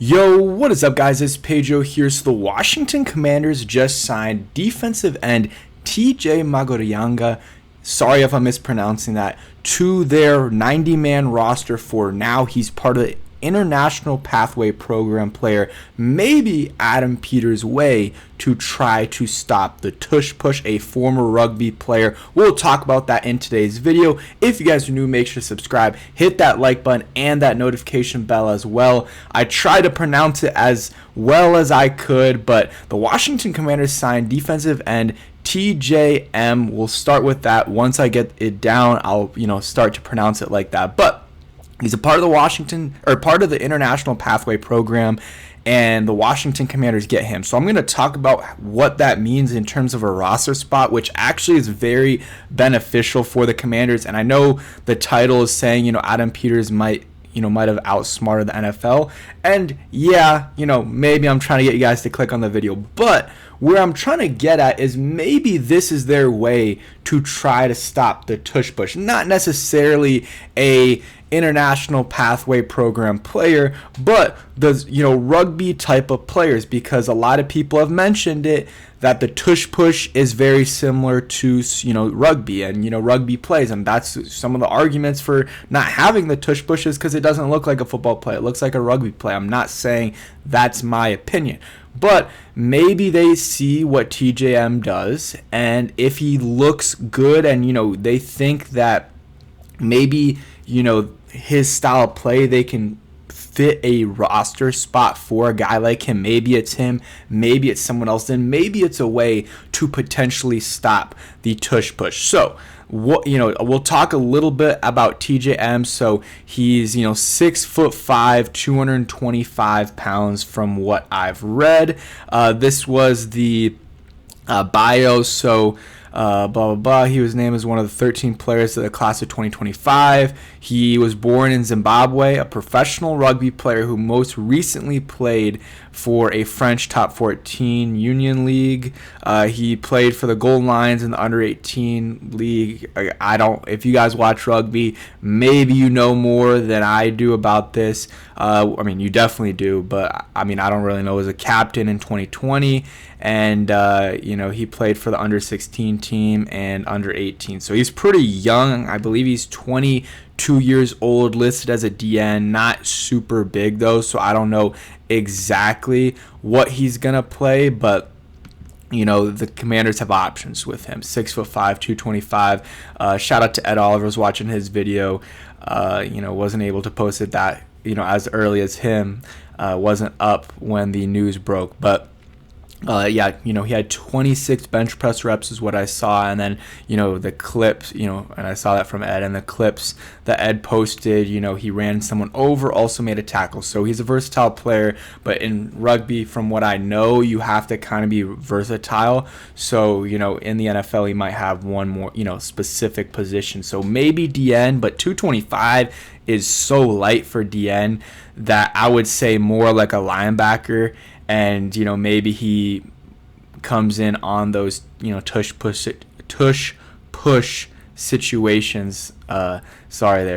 Yo, what is up, guys? It's Pedro here. So the Washington Commanders just signed defensive end TJ Maguranyanga, sorry if I'm mispronouncing that, to their 90-man roster for now. He's part of the International Pathway Program player, maybe Adam Peters' way to try to stop the Tush push, a former rugby player. We'll talk about that in today's video. If you guys are new, make sure to subscribe, hit that like button and that notification bell as well. I tried to pronounce it as well as I could, but the Washington Commanders signed defensive end TJM. We'll start with that. Once I get it down, I'll start to pronounce it like that. But he's a part of the International Pathway Program, and the Washington Commanders get him. So I'm going to talk about what that means in terms of a roster spot, which actually is very beneficial for the Commanders. And I know the title is saying, Adam Peters might have outsmarted the NFL. And yeah, maybe I'm trying to get you guys to click on the video, but where I'm trying to get at is maybe this is their way to try to stop the Tush push. Not necessarily a International Pathway Program player, but the rugby type of players, because a lot of people have mentioned it, that the Tush push is very similar to rugby and rugby plays, and that's some of the arguments for not having the Tush pushes, because it doesn't look like a football play, it looks like a rugby play. I'm not saying that's my opinion, but maybe they see what TJM does, and if he looks good and they think that maybe his style of play, they can fit a roster spot for a guy like him. Maybe it's him, maybe it's someone else, then maybe it's a way to potentially stop the Tush push. So we'll talk a little bit about TJM. So he's 6'5", 225 pounds from what I've read. This was the bio. So blah blah blah. He was named as one of the 13 players of the class of 2025. He was born in Zimbabwe, a professional rugby player who most recently played for a French top 14 Union League. He played for the Golden Lions in the under 18 league. If you guys watch rugby, maybe you know more than I do about this. You definitely do, but I don't really know. He was a captain in 2020, and he played for the under 16 team and under 18. So he's pretty young. I believe he's 22 years old, listed as a DN, not super big though, so I don't know exactly what he's gonna play, but the Commanders have options with him. 6'5", 225. Shout out to Ed Oliver, was watching his video. Wasn't able to post it that as early as him. Wasn't up when the news broke, but he had 26 bench press reps is what I saw, and then the clips, and I saw that from Ed, and the clips that Ed posted, he ran someone over, also made a tackle. So he's a versatile player, but in rugby, from what I know, you have to kind of be versatile. So in the NFL, he might have one more specific position. So maybe DN, but 225 is so light for DN that I would say more like a linebacker. And maybe he comes in on those tush push situations.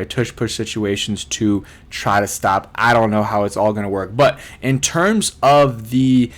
Tush push situations to try to stop. I don't know how it's all going to work, but in terms of the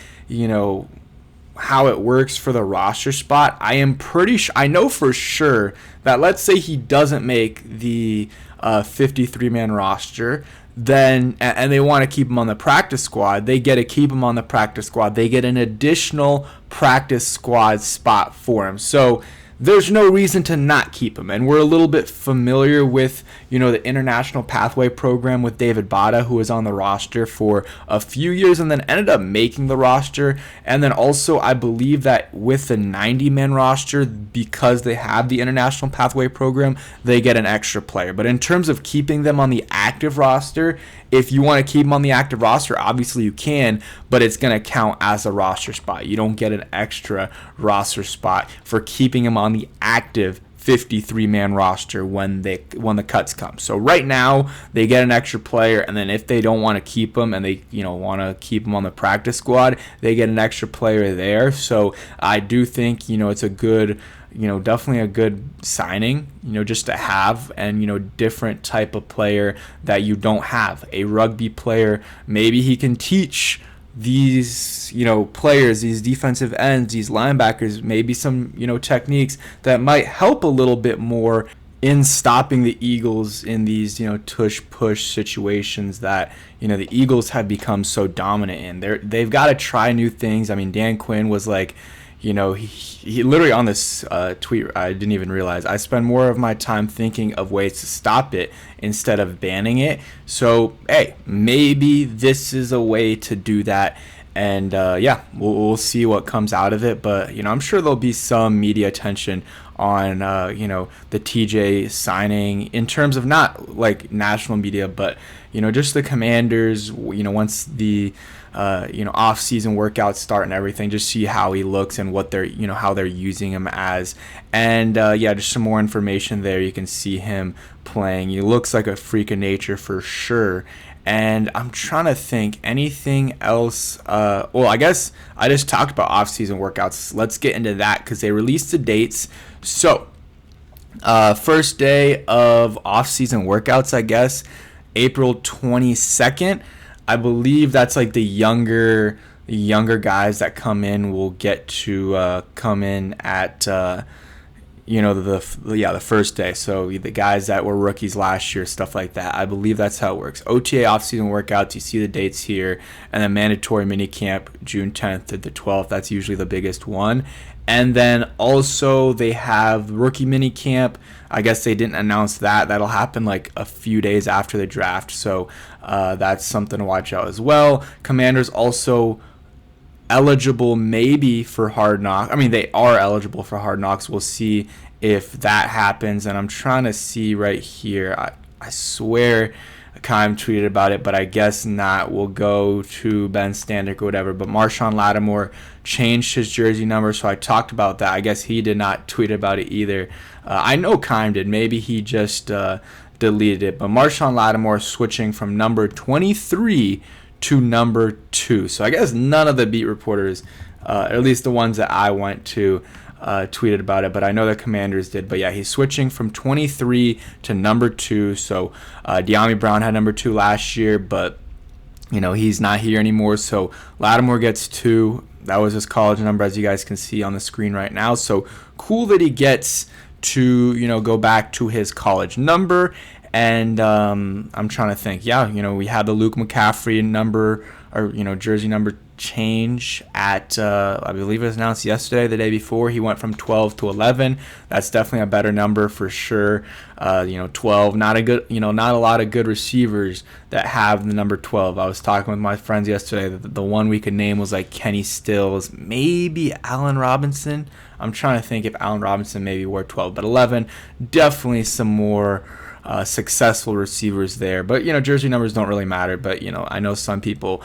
how it works for the roster spot, I am pretty sure. I know for sure that let's say he doesn't make the 53-man roster. Then and they want to keep him on the practice squad, they get to keep him on the practice squad. They get an additional practice squad spot for him. So there's no reason to not keep him. And we're a little bit familiar with, the International Pathway Program with David Bada, who was on the roster for a few years and then ended up making the roster. And then also, I believe that with the 90-man roster, because they have the International Pathway Program, they get an extra player. But in terms of keeping them on the active roster, if you want to keep them on the active roster, obviously you can, but it's going to count as a roster spot. You don't get an extra roster spot for keeping them on the active 53-man roster when the cuts come. So right now they get an extra player, and then if they don't want to keep them and they want to keep them on the practice squad, they get an extra player there. So I do think it's a good definitely a good signing, just to have, and, different type of player that you don't have. A rugby player, maybe he can teach these, players, these defensive ends, these linebackers, maybe some, techniques that might help a little bit more in stopping the Eagles in these, tush push situations that, the Eagles have become so dominant in. They've got to try new things. I mean, Dan Quinn was like, he literally on this tweet, I didn't even realize, I spend more of my time thinking of ways to stop it instead of banning it. So, hey, maybe this is a way to do that. And, we'll see what comes out of it. But, I'm sure there'll be some media attention on, the TJ signing in terms of not like national media, but, just the Commanders, once the off-season workouts start and everything, just see how he looks and what they're, how they're using him as. And just some more information there. You can see him playing. He looks like a freak of nature for sure. And I'm trying to think anything else. I guess I just talked about off-season workouts. Let's get into that because they released the dates. So, first day of off-season workouts, I guess, April 22nd. I believe that's like the younger guys that come in will get to come in at the first day. So the guys that were rookies last year, stuff like that. I believe that's how it works. OTA offseason workouts, you see the dates here, and then mandatory minicamp June 10th to the 12th. That's usually the biggest one. And then also they have rookie minicamp. I guess they didn't announce that. That'll happen like a few days after the draft. So that's something to watch out as well. Commanders also eligible maybe for Hard Knocks. I mean, they are eligible for Hard Knocks. We'll see if that happens. And I'm trying to see right here. I swear Kime tweeted about it, but I guess not. We'll go to Ben Standick or whatever. But Marshawn Lattimore changed his jersey number, so I talked about that. I guess he did not tweet about it either. I know Kime did. Maybe he just deleted it. But Marshawn Lattimore switching from number 23 to number 2. So I guess none of the beat reporters, at least the ones that I went to, tweeted about it, but I know the Commanders did. But yeah, he's switching from 23 to number 2. So De'Ami Brown had number 2 last year, but he's not here anymore. So Lattimore gets 2. That was his college number, as you guys can see on the screen right now. So cool that he gets to go back to his college number. And I'm trying to think. Yeah, we had the Luke McCaffrey number, or jersey number change at I believe it was announced yesterday, the day before. He went from 12 to 11. That's definitely a better number for sure. 12, not a lot of good receivers that have the number 12. I was talking with my friends yesterday. The one we could name was like Kenny Stills, maybe Allen Robinson. I'm trying to think if Allen Robinson maybe wore 12, but 11, definitely some more successful receivers there. But jersey numbers don't really matter, but I know some people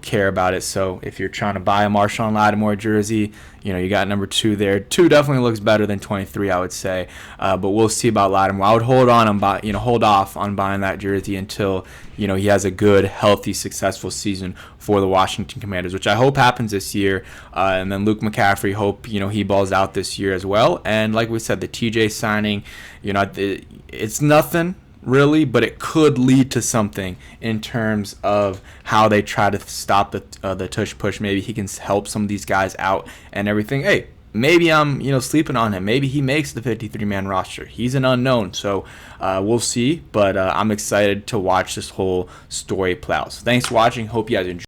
care about it. So if you're trying to buy a Marshawn Lattimore jersey, you got number 2 there. 2 definitely looks better than 23, I would say. But we'll see about Lattimore. I would hold off on buying that jersey until he has a good, healthy, successful season for the Washington Commanders, which I hope happens this year. And then Luke McCaffrey, hope he balls out this year as well. And like we said, the TJ signing, it's nothing really, but it could lead to something in terms of how they try to stop the tush push. Maybe he can help some of these guys out and everything. Hey, maybe I'm sleeping on him. Maybe he makes the 53-man roster. He's an unknown, so we'll see. But I'm excited to watch this whole story play out. So thanks for watching. Hope you guys enjoyed.